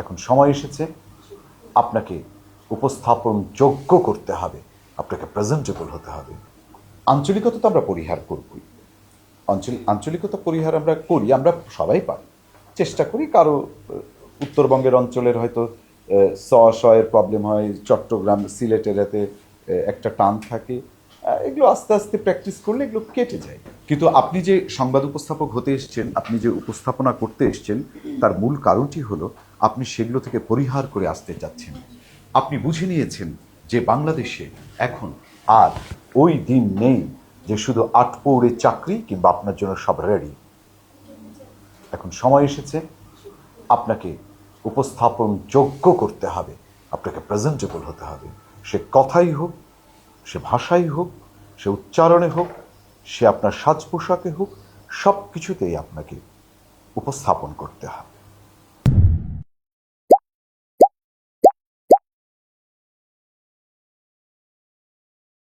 এখন সময় এসেছে আপনাকে উপস্থাপন যোগ্য করতে হবে, আপনাকে প্রেজেন্টেবল হতে হবে। আঞ্চলিকতা তো আমরা পরিহার করবই, আঞ্চলিকতা পরিহার আমরা করি, আমরা সবাই পারি, চেষ্টা করি। কারো উত্তরবঙ্গের অঞ্চলের হয়তো এর প্রবলেম হয়, চট্টগ্রাম সিলেটের এতে একটা টান থাকে, এগুলো আস্তে আস্তে প্র্যাকটিস করলে এগুলো কেটে যায়। কিন্তু আপনি যে সংবাদ উপস্থাপক হতে এসছেন, আপনি যে উপস্থাপনা করতে এসছেন, তার মূল কারণটি হলো আপনি সেগুলো থেকে পরিহার করে আসতে চাচ্ছেন। আপনি বুঝে নিয়েছেন যে বাংলাদেশে এখন আর ওই দিন নেই যে শুধু আটপৌরে চাকরি কিংবা আপনার জন্য সব রেডি। এখন সময় এসেছে আপনাকে উপস্থাপন যোগ্য করতে হবে, আপনাকে প্রেজেন্টেবল হতে হবে। সে কথাই হোক, সে ভাষাই হোক, সে উচ্চারণে হোক, সে আপনার সাজ পোশাকে হোক, সব কিছুতেই আপনাকে উপস্থাপন করতে হবে।